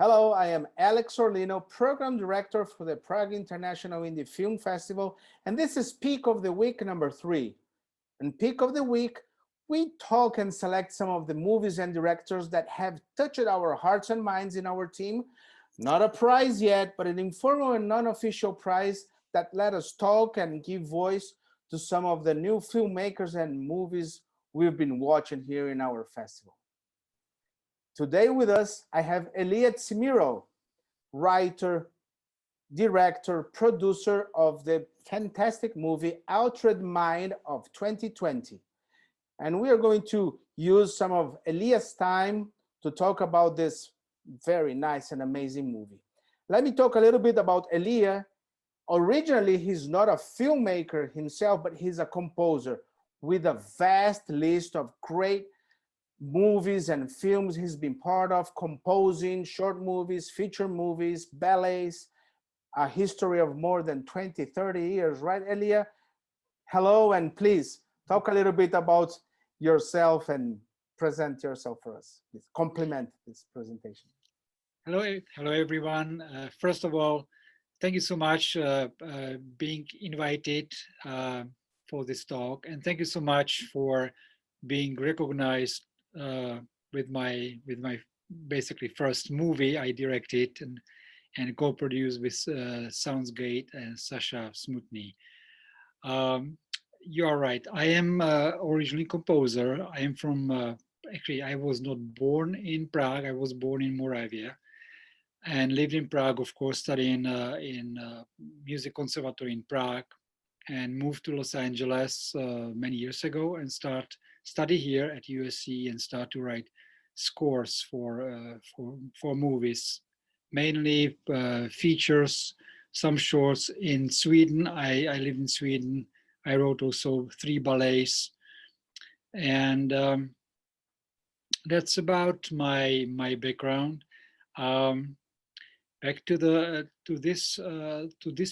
Hello, I am Alex Orlino, Program Director for the Prague International Indie Film Festival, and this is Peak of the Week number 3. In Peak of the Week, we talk and select some of the movies and directors that have touched our hearts and minds in our team. Not a prize yet, but an informal and non-official prize that let us talk and give voice to some of the new filmmakers and movies we've been watching here in our festival. Today with us, I have Elia Cmiral, writer, director, producer of the fantastic movie Altered Mind of 2020. And we are going to use some of Elia's time to talk about this very nice and amazing movie. Let me talk a little bit about Elia. Originally, he's not a filmmaker himself, but he's a composer with a vast list of great movies and films he's been part of, composing short movies, feature movies, ballets, a history of more than 20, 30 years, right, Elia? Hello, and please talk a little bit about yourself and present yourself for us. Please compliment this presentation. Hello everyone. First of all, thank you so much being invited for this talk, and thank you so much for being recognized with my basically first movie I directed and co-produced with Soundsgate and Sasha Smutny. You are right. I am originally composer. I am from actually I was not born in Prague. I was born in Moravia and lived in Prague, of course, studying in music conservatory in Prague, and moved to Los Angeles many years ago and study here at USC and start to write scores for movies, mainly features, some shorts in Sweden. I live in Sweden. I wrote also 3 ballets, and that's about my background. Back to this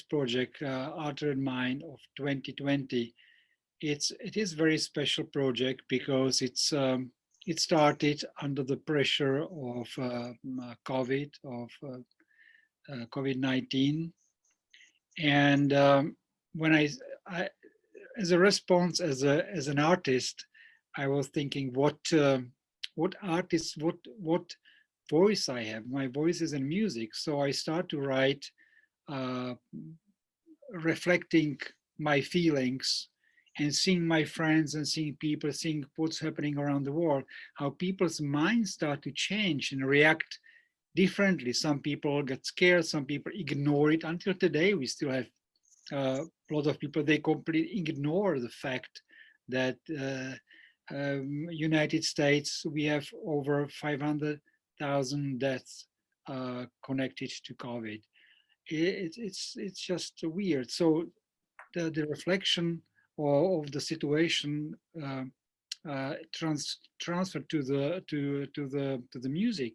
project, Altered Mind of 2020. It is very special project because it started under the pressure of COVID-19, and when I as a response as an artist, I was thinking what artist what voice I have. My voice is in music, so I start to write, uh, reflecting my feelings and seeing my friends and seeing people, seeing what's happening around the world, how people's minds start to change and react differently. Some people get scared, some people ignore it. Until today, we still have a lot of people, they completely ignore the fact that United States, we have over 500,000 deaths connected to COVID. It's just weird. So the reflection of the situation transferred to the music,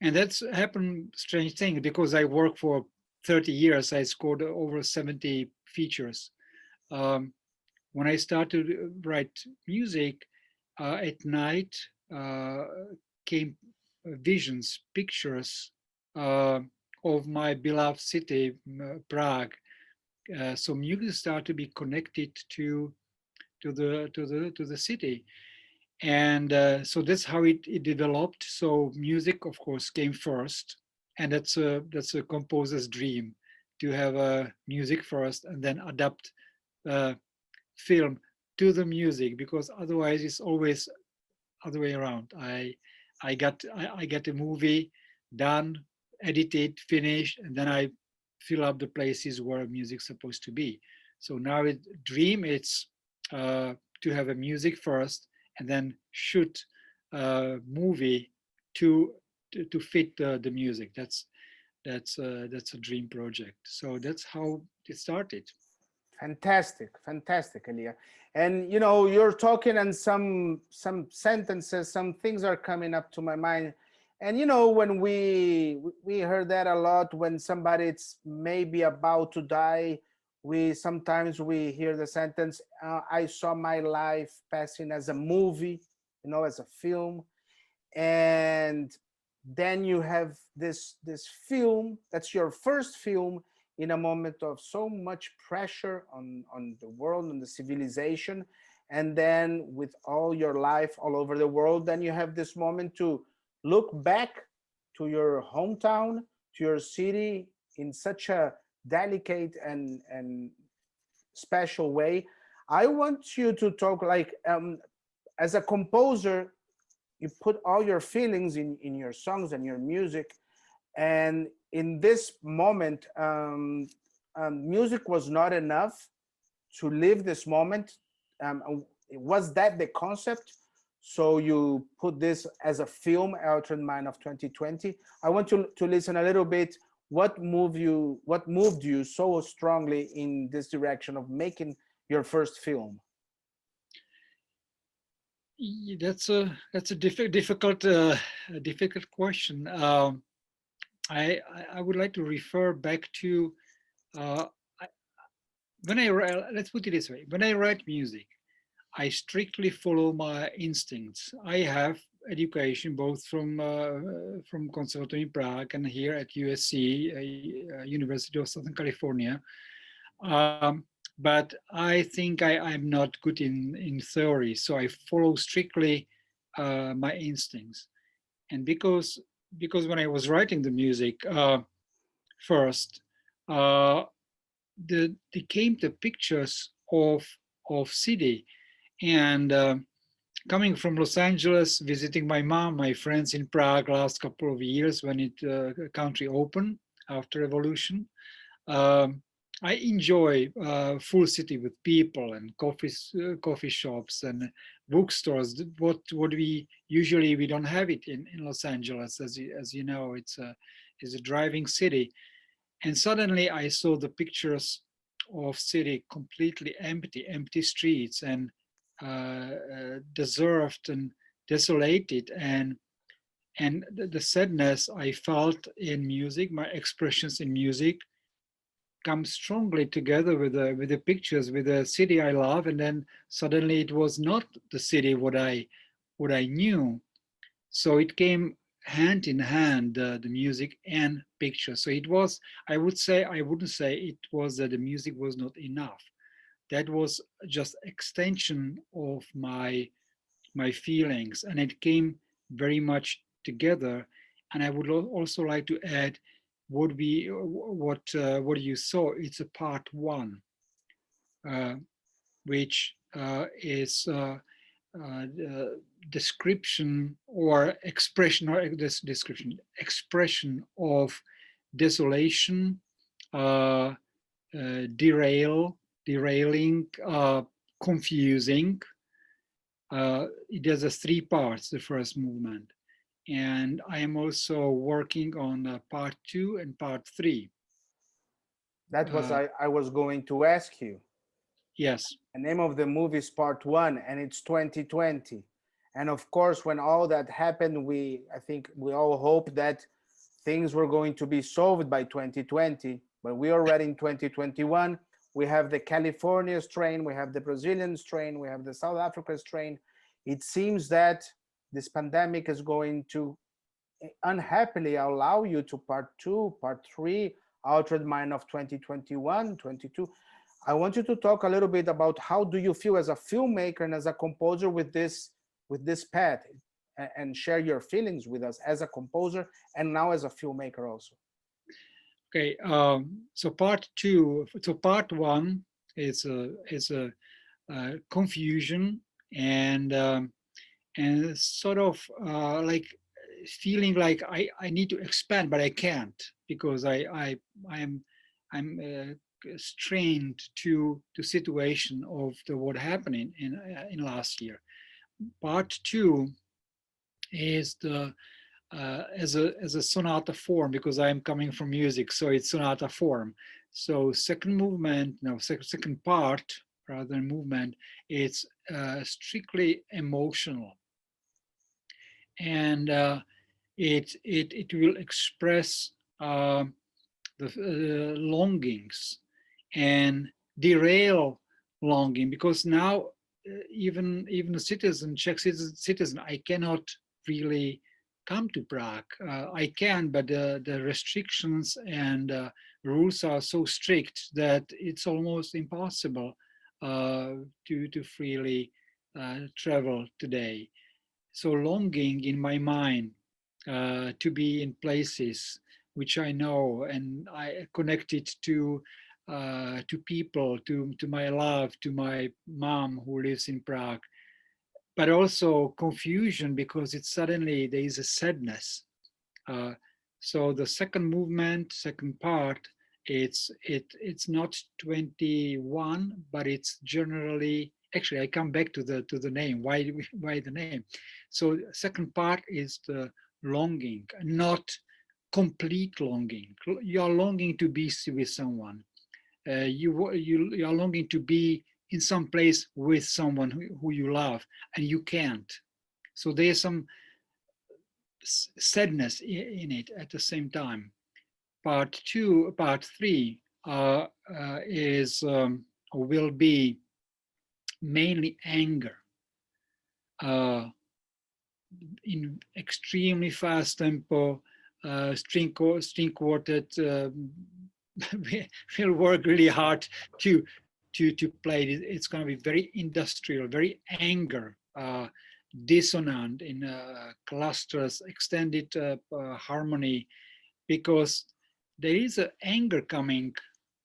and that's happened. Strange thing, because I worked for 30 years. I scored over 70 features. When I started to write music at night, came visions, pictures of my beloved city, Prague. So music started to be connected to the city, and so that's how it developed. So music, of course, came first, and that's a composer's dream, to have music first and then adapt film to the music, because otherwise it's always other way around. I get a movie done, edited, finished, and then I fill up the places where music's supposed to be. So now dream it's to have a music first and then shoot a movie to fit the music. That's a dream project. So that's how it started. Fantastic, fantastic, Elia. And you know, you're talking, and some sentences, some things are coming up to my mind. And you know, when we heard that a lot, when somebody's maybe about to die, we sometimes we hear the sentence, "I saw my life passing as a movie," you know, as a film. And then you have this film that's your first film in a moment of so much pressure on the world, on the civilization, and then with all your life all over the world, then you have this moment to look back to your hometown, to your city, in such a delicate and special way. I want you to talk like, as a composer, you put all your feelings in your songs and your music, and in this moment, music was not enough to live this moment. Was that the concept? So you put this as a film, Altered Mind of 2020. I want to listen a little bit. What moved you so strongly in this direction of making your first film? That's a difficult question. I would like to refer back to uh, I- when let's put it this way. When I write music, I strictly follow my instincts. I have education both from Conservatory in Prague and here at USC, University of Southern California. Um, but I think I'm not good in theory, so I follow strictly my instincts. And because when I was writing the music first, uh, they came the pictures of city and coming from Los Angeles, visiting my mom, my friends in Prague last couple of years when it country opened after revolution. Um, I enjoy full city with people and coffee shops and bookstores. What we don't have it in Los Angeles, as you know, it's a driving city. And suddenly I saw the pictures of city completely empty streets and deserved and desolated, and the sadness I felt in music, my expressions in music come strongly together with the pictures, with the city I love, and then suddenly it was not the city what I knew. So it came hand in hand, the music and picture. So it was, I wouldn't say it was that the music was not enough. That was just extension of my feelings, and it came very much together. And I would also like to add what you saw. It's a part one, uh, which is description or expression, or this description expression of desolation, uh, derailing, confusing. It has a three parts, the first movement. And I am also working on part two and part three. That was, Uh, I was going to ask you. yes, The name of the movie is Part One, and it's 2020. And of course, when all that happened, I think we all hoped that things were going to be solved by 2020. But we're already in 2021. We have the California strain, we have the Brazilian strain, we have the South Africa strain. It seems that this pandemic is going to unhappily allow you to part two, part three, Altered Mind of 2021, 22. I want you to talk a little bit about how do you feel as a filmmaker and as a composer with this path, and share your feelings with us as a composer and now as a filmmaker also. okay. So part two, so part one is a confusion and sort of like feeling like I need to expand, but I can't because I'm strained to situation of the what happening in last year. Part two is the as a sonata form because I'm coming from music, so it's sonata form. So second movement, no, second part rather than movement, it's strictly emotional, and it will express the longings and derail longing because now even a citizen, Czech citizen, I cannot really come to Prague. I can, but the restrictions and rules are so strict that it's almost impossible to freely travel today. So longing in my mind to be in places which I know, and I connected to people, to my love, to my mom who lives in Prague, but also confusion because it's suddenly there is a sadness. Uh, so the second movement, second part, it's not 21, but it's generally, actually I come back to the name. Why the name? So second part is the longing, not complete longing. You are longing to be with someone. You are longing to be in some place with someone who you love, and you can't. So there's some sadness in it at the same time. Part three is will be mainly anger uh, in extremely fast tempo, string quartet. Will work really hard to play it. It's going to be very industrial, very anger, dissonant in clusters, extended harmony, because there is an anger coming.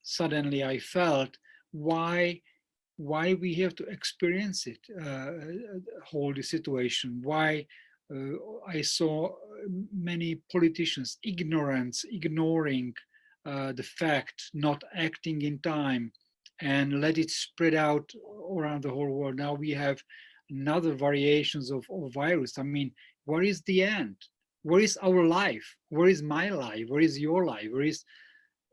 Suddenly I felt why we have to experience it, whole the situation, why I saw many politicians ignoring the fact, not acting in time, and let it spread out around the whole world. Now we have another variations of virus. I mean, where is the end? Where is our life? Where is my life? Where is your life?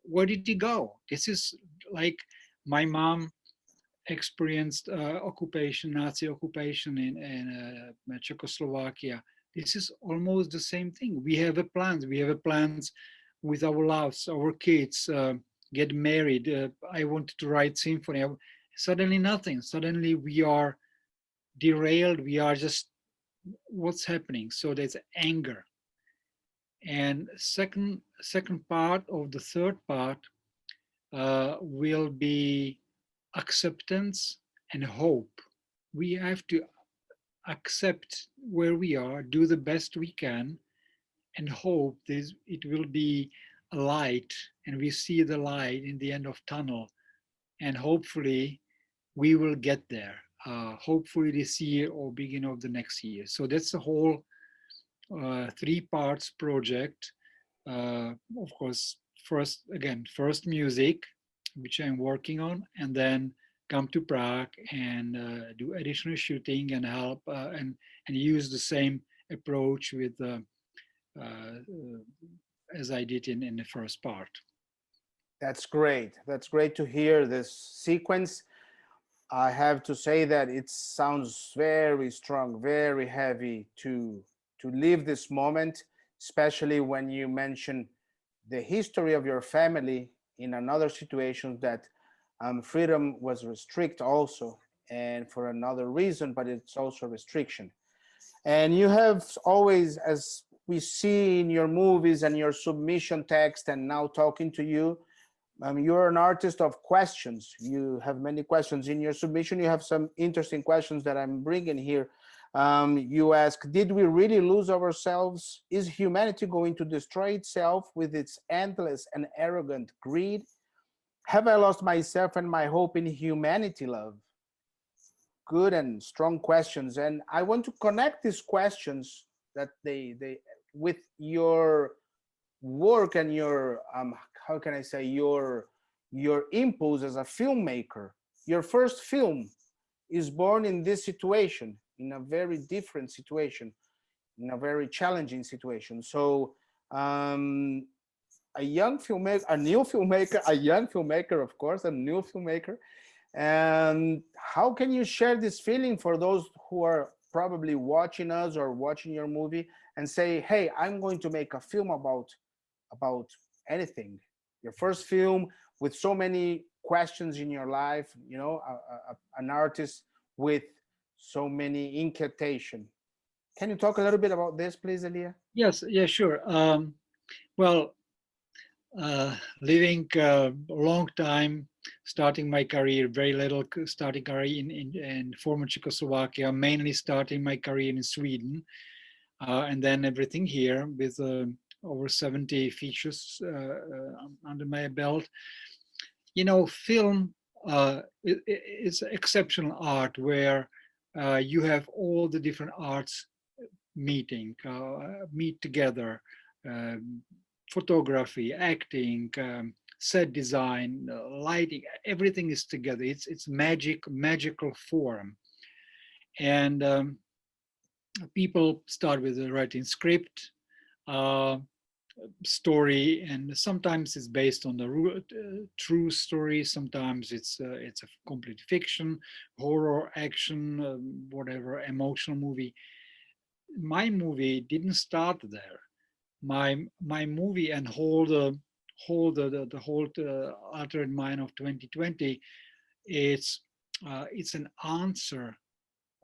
Where did it go? This is like my mom experienced occupation, Nazi occupation in Czechoslovakia. This is almost the same thing. We have a plans. We have a plans with our lives, our kids, get married. I wanted to write symphony. Suddenly nothing. Suddenly we are derailed. We are just, what's happening? So there's anger. And second part of the third part will be acceptance and hope. We have to accept where we are, do the best we can, and hope this, it will be a light, and we see the light in the end of tunnel, and hopefully we will get there. Hopefully this year or beginning of the next year. So that's the whole three parts project. Of course, first music, which I'm working on, and then come to Prague and do additional shooting and help and use the same approach with uh, as I did in the first part. That's great. That's great to hear this sequence. I have to say that it sounds very strong, very heavy to live this moment, especially when you mention the history of your family in another situation that freedom was restrict also, and for another reason, but it's also restriction. And you have always, as we see in your movies and your submission text, and now talking to you, you're an artist of questions. You have many questions in your submission. You have some interesting questions that I'm bringing here. You ask, did we really lose ourselves? Is humanity going to destroy itself with its endless and arrogant greed? Have I lost myself and my hope in humanity, love? Good and strong questions. And I want to connect these questions that they with your work and your how can I say, your impulse as a filmmaker. Your first film is born in this situation, in a very different situation, in a very challenging situation. So a young filmmaker, a new filmmaker, a young filmmaker, of course, a new filmmaker. And how can you share this feeling for those who are probably watching us or watching your movie and say, hey, I'm going to make a film about anything? Your first film with so many questions in your life, an artist with so many incantation. Can you talk a little bit about this, please, Elia? Yes, yeah, sure. Well, living a long time, starting my career, very little starting career in former Czechoslovakia, mainly starting my career in Sweden, and then everything here with over 70 features under my belt. You know, film is exceptional art where you have all the different arts meet together. Um, Photography, acting, set design, lighting, everything is together. It's magical form. And people start with writing script, uh, story, and sometimes it's based on the true story. Sometimes it's a complete fiction, horror, action, whatever, emotional movie. My movie didn't start there. My movie and the whole altered mind of 2020. It's an answer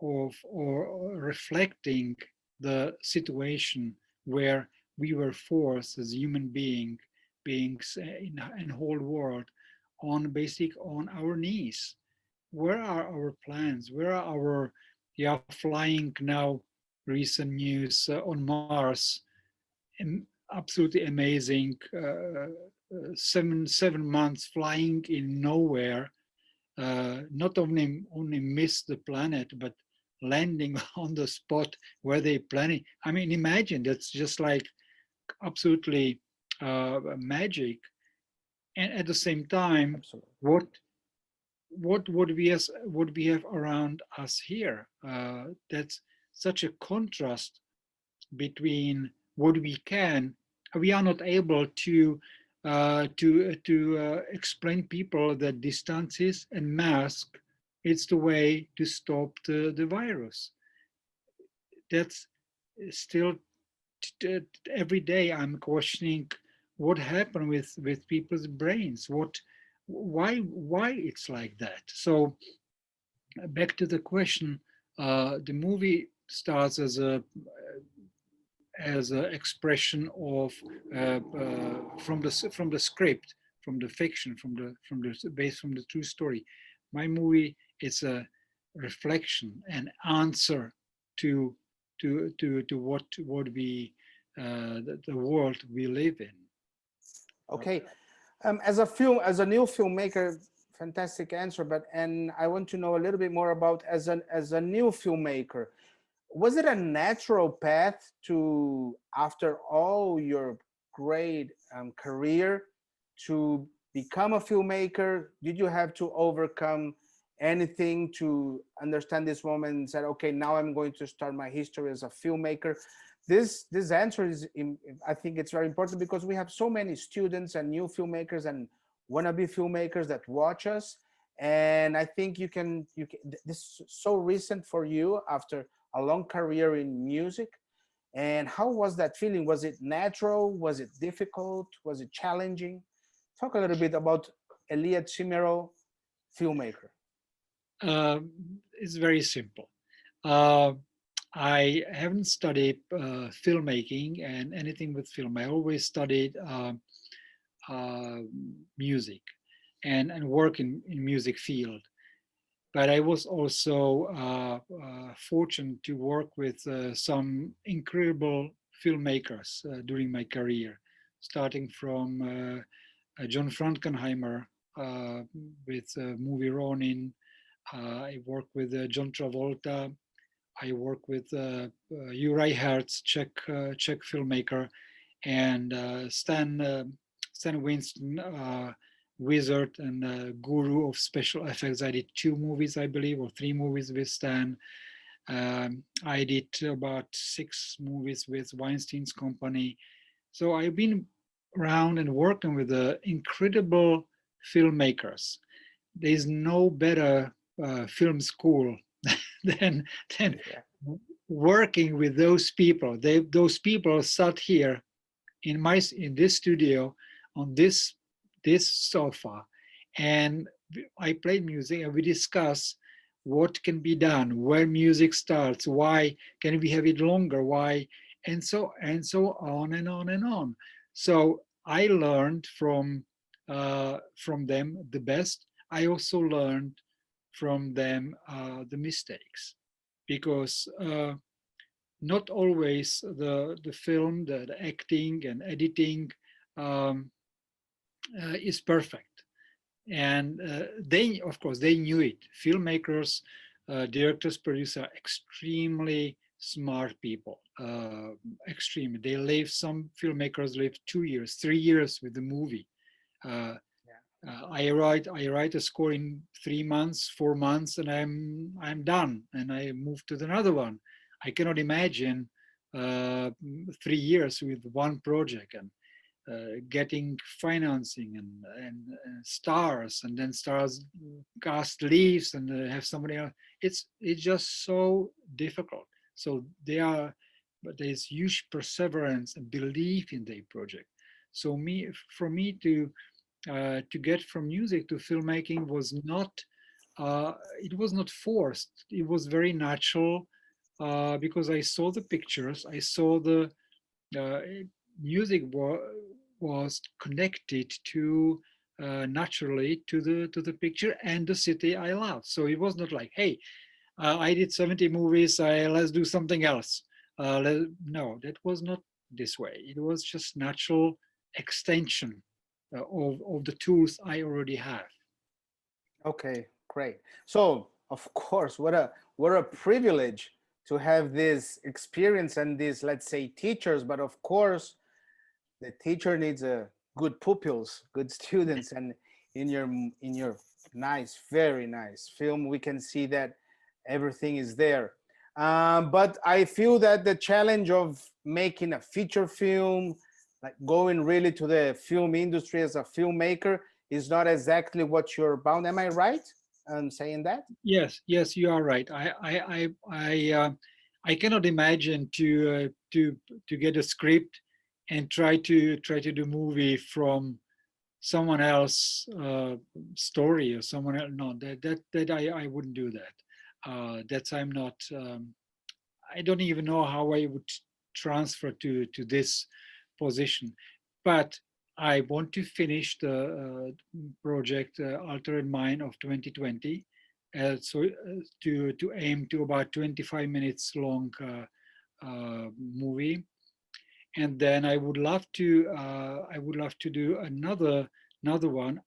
of or reflecting the situation where we were forced as human beings in whole world on basic on our knees. Where are our plans? Where are our, yeah, flying now, recent news on Mars, absolutely amazing, 7 months flying in nowhere, not only miss the planet, but landing on the spot where they planning. I mean, imagine, that's just like absolutely magic. And at the same time, Absolutely. what what we have around us here? That's such a contrast between what we are not able to explain people that distances and mask, it's the way to stop the virus. That's still every day I'm questioning what happened with people's brains, why it's like that. So back to the question, the movie starts as an expression of from the script, from the fiction, based from the true story. My movie is a reflection, an answer to what we the world we live in. Okay. As a new filmmaker, fantastic answer. But and I want to know a little bit more about as a new filmmaker. Was it a natural path to, after all your great career, to become a filmmaker? Did you have to overcome anything to understand this moment and said, okay, now I'm going to start my history as a filmmaker? This answer is, I think it's very important because we have so many students and new filmmakers and wannabe filmmakers that watch us, and I think you can this is so recent for you after a long career in music. And how was that feeling? Was it natural? Was it difficult? Was it challenging? Talk a little bit about Elia Cmiral, filmmaker. uh, it's very simple. uh, I haven't studied filmmaking and anything with film. I always studied uh, music and work in music field. But I was also fortunate to work with some incredible filmmakers during my career, starting from John Frankenheimer with movie Ronin. I worked with John Travolta. I work with Uri Hertz, Czech filmmaker, and Stan Winston, wizard and guru of special effects. I did 2 movies, I believe, or 3 movies with Stan. I did about 6 movies with Weinstein's company. So I've been around and working with incredible filmmakers. There's no better film school than than Yeah. working with those people. Those people sat here in this studio on this sofa, and I played music and we discuss what can be done, where music starts, why can we have it longer, why, and so on and on and on. So I learned from them the best. I also learned from them the mistakes, because not always the film, the acting and editing um, is perfect. And they, of course, they knew it. Filmmakers, directors, producers, are extremely smart people. Extreme. They live. Some filmmakers live 2 years, 3 years with the movie. Uh, I write a score in 3 months, 4 months, and I'm done, and I move to another one. I cannot imagine 3 years with one project, and getting financing and stars, and then stars cast leaves and have somebody else. It's just so difficult. So but there's huge perseverance and belief in their project. So for me to get from music to filmmaking was not uh, it was not forced. It was very natural, because I saw the pictures, I saw the uh, music was connected to naturally to the picture and the city I loved. So it was not like, hey, I did 70 movies, let's do something else. No, that was not this way. It was just natural extension of the tools I already have. Okay, great. So, of course, what a privilege to have this experience and these, let's say, teachers. But of course, the teacher needs a good pupils, good students, and in your nice, very nice film, we can see that everything is there. But I feel that the challenge of making a feature film, like going really to the film industry as a filmmaker, is not exactly what you're bound. Am I right in saying that? Yes, yes, you are right. I cannot imagine to get a script and try to do movie from someone else story or someone else. No, that I wouldn't do that. That's I'm not. I don't even know how I would transfer to this position, but I want to finish the project Altered Mind of 2020. To aim to about 25 minutes long movie, and then I would love to do another one,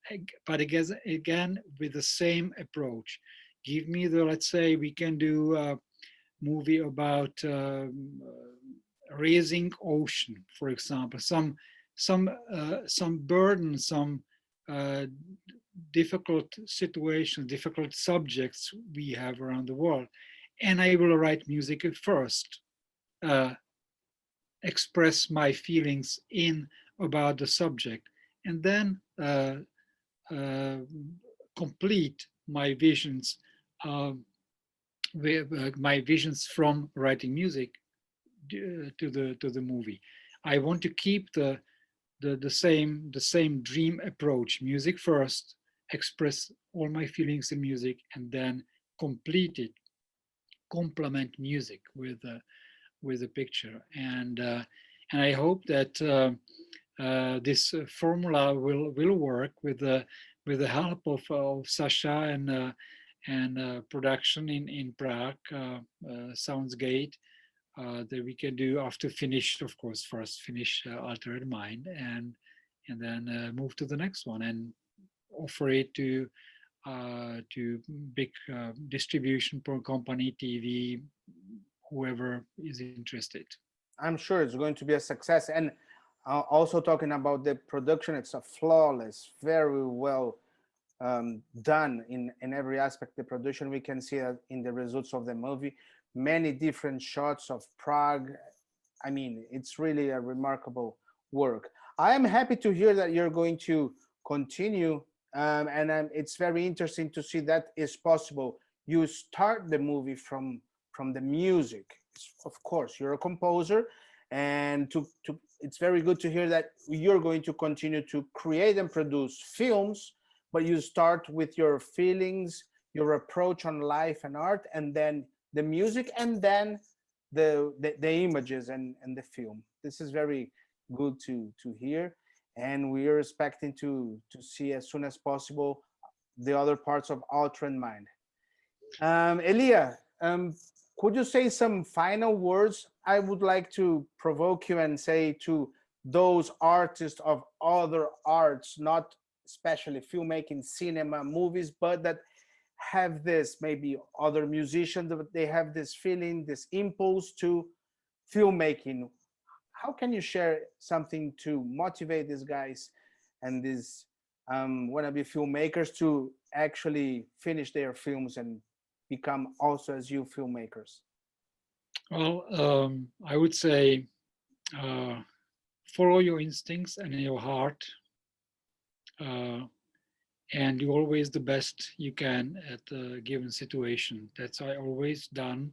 but again with the same approach. Give me the, let's say we can do a movie about raising ocean, for example, some burden, some uh, difficult situations, difficult subjects we have around the world, and I will write music at first, uh, express my feelings in about the subject, and then uh, complete my visions, uh, my visions from writing music to the movie. I want to keep the same dream approach: music first, express all my feelings in music, and then complete it, complement music with a picture. And I hope that this formula will work with the help of Sasha and production in Prague, Soundsgate, that we can do after finish, of course, first finish Altered Mind, and then move to the next one and offer it to big distribution company, TV, whoever is interested. I'm sure it's going to be a success. And also talking about the production, it's a flawless, very well done in every aspect. The production, we can see that in the results of the movie, many different shots of Prague. I mean, it's really a remarkable work. I am happy to hear that you're going to continue, and it's very interesting to see that is possible. You start the movie from the music. Of course, you're a composer, and it's very good to hear that you're going to continue to create and produce films, but you start with your feelings, your approach on life and art, and then the music, and then the images and the film. This is very good to hear, and we are expecting to see as soon as possible the other parts of Ultra and Mind. Elia, could you say some final words? I would like to provoke you and say to those artists of other arts, not especially filmmaking, cinema, movies, but that have this, maybe other musicians, that they have this feeling, this impulse to filmmaking. How can you share something to motivate these guys and these wannabe filmmakers to actually finish their films and become also as you filmmakers? Well, I would say uh, follow your instincts and your heart, uh, and do always the best you can at a given situation. That's I always done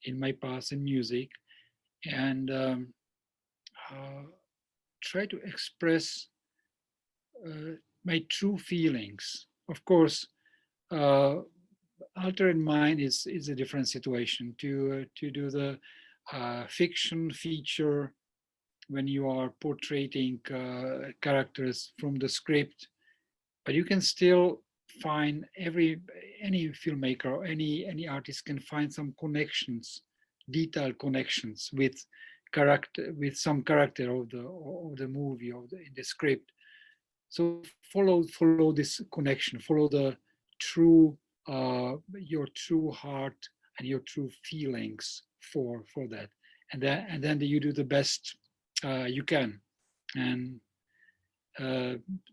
in my past in music, and uh, try to express my true feelings. Of course, uh, altered mind is a different situation. To do the fiction feature when you are portraying characters from the script, but you can still find any filmmaker or any artist can find some connections, detailed connections with character, with some character of the movie of the script. So follow this connection, follow the true your true heart and your true feelings for that, and then you do the best you can. And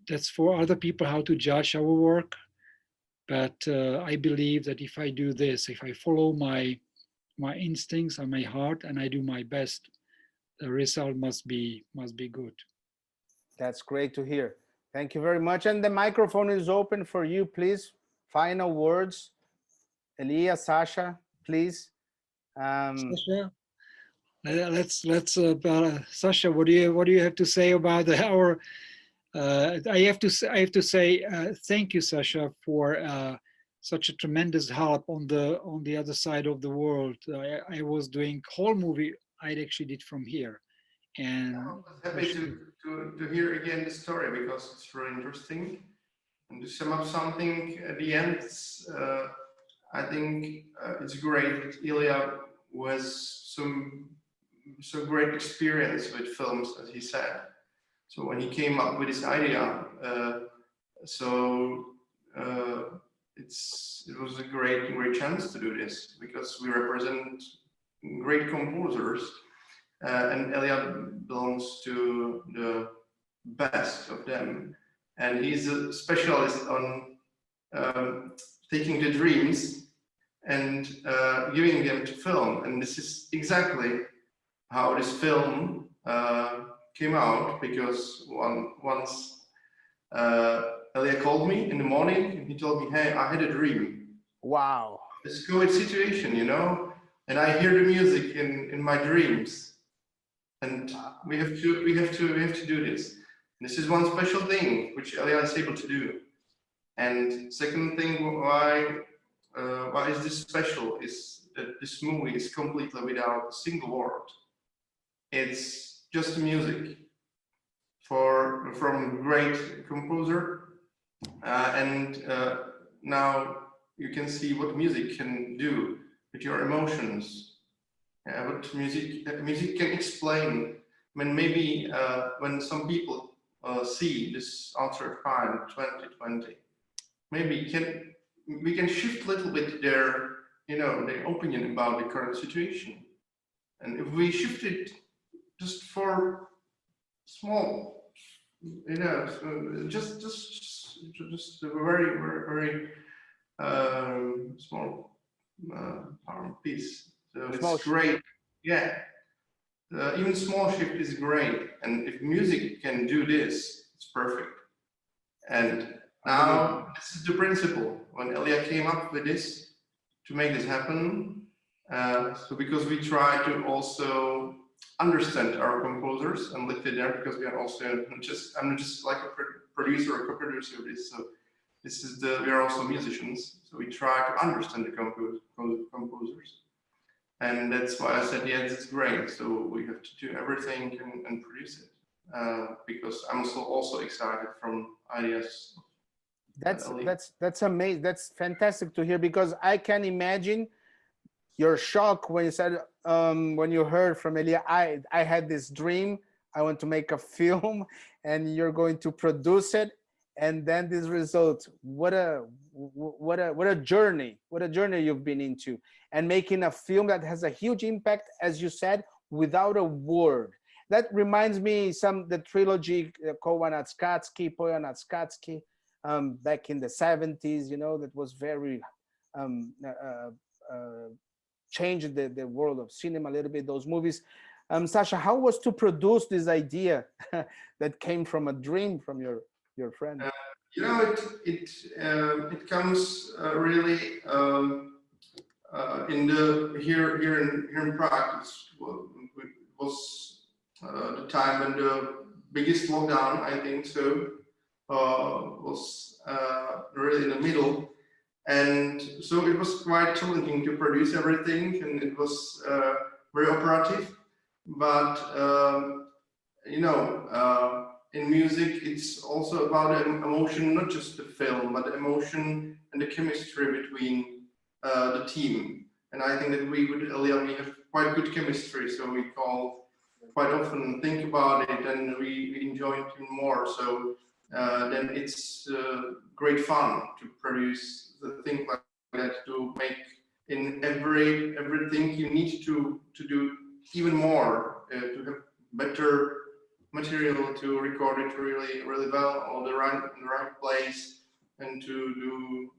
that's for other people how to judge our work. But I believe that if I do this, if I follow my instincts and my heart, and I do my best, the result must be good. That's great to hear. Thank you very much. And the microphone is open for you, please. Final words. Elia, Sasha, please. Um, Sasha, let's Sasha, what do you have to say about our I have to say thank you, Sasha, for such a tremendous help on the other side of the world. I was doing whole movie I actually did from here, I and was happy to hear again the story because it's really interesting. And to sum up something at the end, I think it's great that Ilya was so great experience with films, as he said. So when he came up with this idea, so uh, it was a great chance to do this because we represent great composers, and Elia belongs to the best of them, and he's a specialist on taking the dreams and giving them to film, and this is exactly how this film came out because once Elia called me in the morning and he told me, "Hey, I had a dream. wow. It's a COVID situation, you know, and I hear the music in my dreams, and we have to do this. And this is one special thing which Elia is able to do. And second thing, why is this special? Is that this movie is completely without a single word. It's just music from a great composer, and now you can see what music can do with your emotions. What music can explain. I mean, maybe when some people see this Altered Crime 2020, maybe we can shift a little bit their opinion about the current situation. And if we shift it just for small, just a very small piece. So Small it's great. Yeah, even small shift is great. And if music can do this, it's perfect. And now this is the principle. When Elia came up with this to make this happen, so because we try to also understand our composers and live it there, because we are also I'm not just like a producer or co-producer of this. So this is we are also musicians, so we try to understand the composers. And that's why I said, yes, it's great. So we have to do everything and produce it. Because I'm also excited from ideas. That's amazing. That's fantastic to hear, because I can imagine your shock when you said, when you heard from Elia, I had this dream, I want to make a film, and you're going to produce it, and then this result. What a journey! What a journey you've been into, and making a film that has a huge impact, as you said, without a word. That reminds me the trilogy Kowanatskatsky, Poyanatskatsky, back in the 70s. That was very um, uh, uh, changed the world of cinema a little bit, those movies. Sasha, how was to produce this idea that came from a dream from your friend? It comes really in the here in Prague. It was the time when the biggest lockdown, I think so, was really in the middle. And so it was quite challenging to produce everything, and it was very operative. But in music, it's also about emotion, not just the film, but the emotion and the chemistry between the team. And I think that we with Elia, we have quite good chemistry, so we quite often think about it, and we enjoy it even more. So then it's great fun to produce the thing like that, to make in everything you need to do even more, to have better material, to record it really well, or in the right place, and to do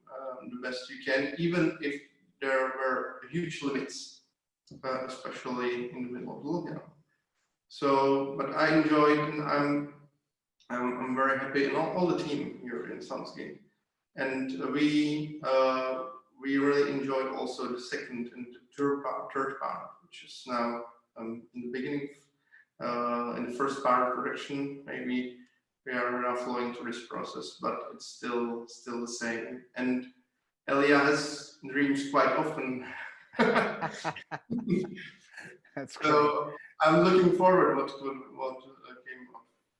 the best you can, even if there were huge limits, especially in the middle of lockdown. So, but I enjoyed, and I'm very happy, and all the team here in Samsky. And we really enjoyed also the second and the third part, which is now in the beginning, in the first part of production. Maybe we are now flowing through this process, but it's still the same. And Elia has dreams quite often. That's great. So I'm looking forward what came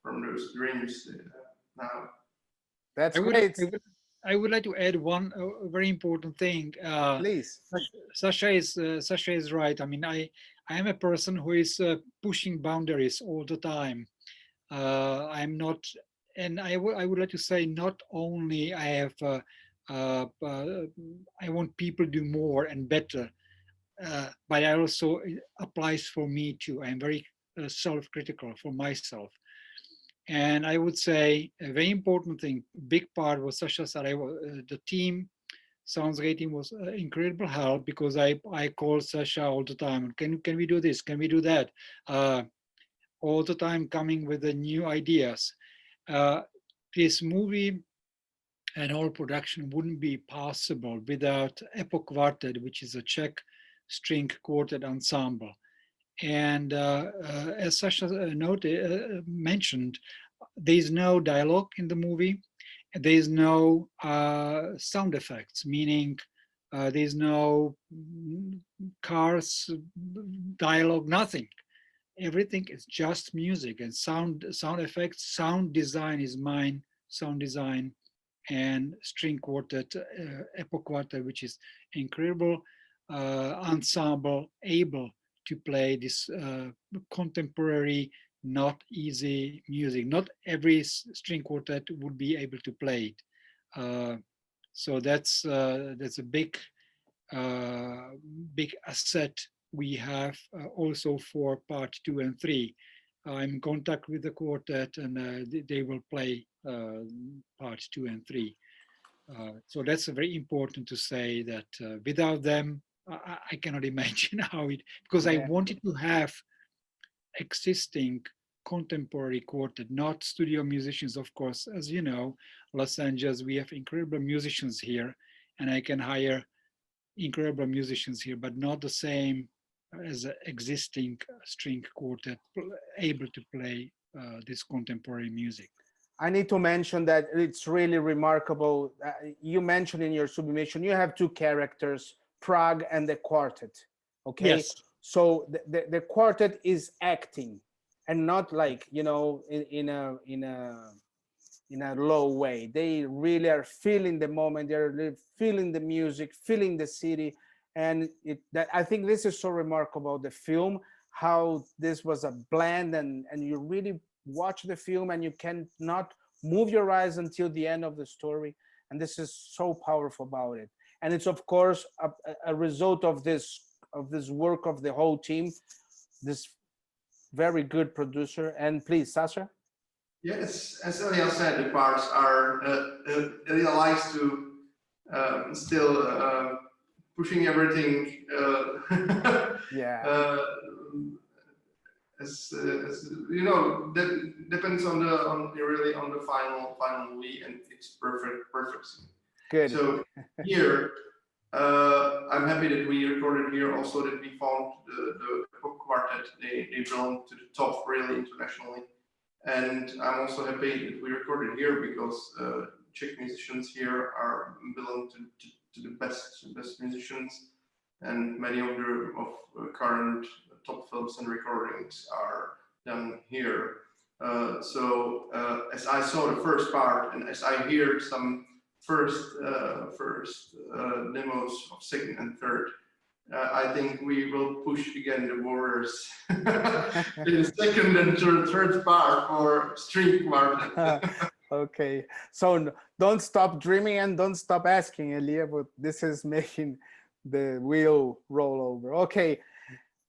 from those dreams now. That's I would, great. I would like to add one very important thing. Please. Sasha is right. I mean, I am a person who is pushing boundaries all the time. I'm not, and I would like to say, not only I have I want people to do more and better, but I also, it applies for me too. I'm very self-critical for myself. And I would say a very important thing, big part was Sasha said, the team, Sounds Rating was incredible help, because I call Sasha all the time. Can we do this? Can we do that? All the time coming with the new ideas. This movie and all production wouldn't be possible without Epoch Quartet, which is a Czech string quartet ensemble. And as Sasha mentioned, there's no dialogue in the movie. There's no sound effects, meaning there's no cars, dialogue, nothing. Everything is just music and sound effects. Sound design is mine, sound design, and string quartet, Epoch Quartet, which is incredible ensemble, able to play this contemporary, not easy music. Not every string quartet would be able to play it. So that's a big asset we have also for part 2 and 3. I'm in contact with the quartet, and they will play part 2 and 3. So that's very important to say that without them, I cannot imagine how it, because I wanted to have existing contemporary quartet, not studio musicians, of course. As you know, Los Angeles, we have incredible musicians here, and I can hire incredible musicians here, but not the same as an existing string quartet able to play this contemporary music. I need to mention that it's really remarkable. You mentioned in your submission, you have two characters, Prague and the quartet. Okay, Yes. so the quartet is acting, and not like, you know, in a low way. They really are feeling the moment. They're really feeling the music, feeling the city, and that I think this is so remarkable. The film, how this was a blend, and you really watch the film and you cannot move your eyes until the end of the story, and this is so powerful about it. And it's of course a result of this work of the whole team, this very good producer. And please, Sasha. Yes, as Elia said, the parts are, Elia likes to still pushing everything Yeah. as you know, that depends on really on the final movie, and it's perfect. Good. So here, I'm happy that we recorded here. Also, that we found the quartet. They belong to the top really internationally. And I'm also happy that we recorded here because Czech musicians here belong to the best musicians, and many of the current top films and recordings are done here. So as I saw the first part, and as I hear some first demos of second and third, I think we will push again the borders in the second and third part for string quartet. Okay, so don't stop dreaming and don't stop asking, Elia, but this is making the wheel roll over. Okay,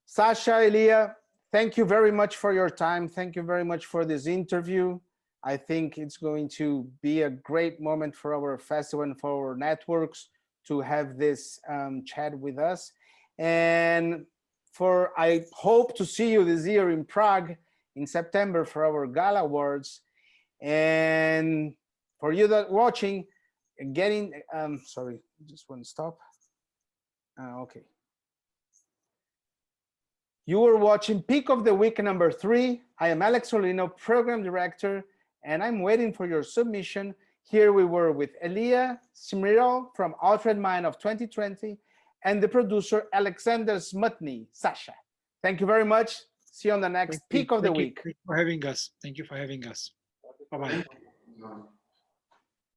Sasha, Elia, thank you very much for your time. Thank you very much for this interview. I think it's going to be a great moment for our festival and for our networks to have this chat with us. And I hope to see you this year in Prague in September for our Gala Awards. And for you that watching, sorry, just want to stop. Okay. You were watching Peak of the Week number 3. I am Alex Solino, Program Director, and I'm waiting for your submission. Here we were with Elia Cmiral from Altered Mind of 2020 and the producer Alexander Smutny, Sasha. Thank you very much. See you on the next Peak of the Week. Thank you for having us. Thank you for having us. Bye-bye.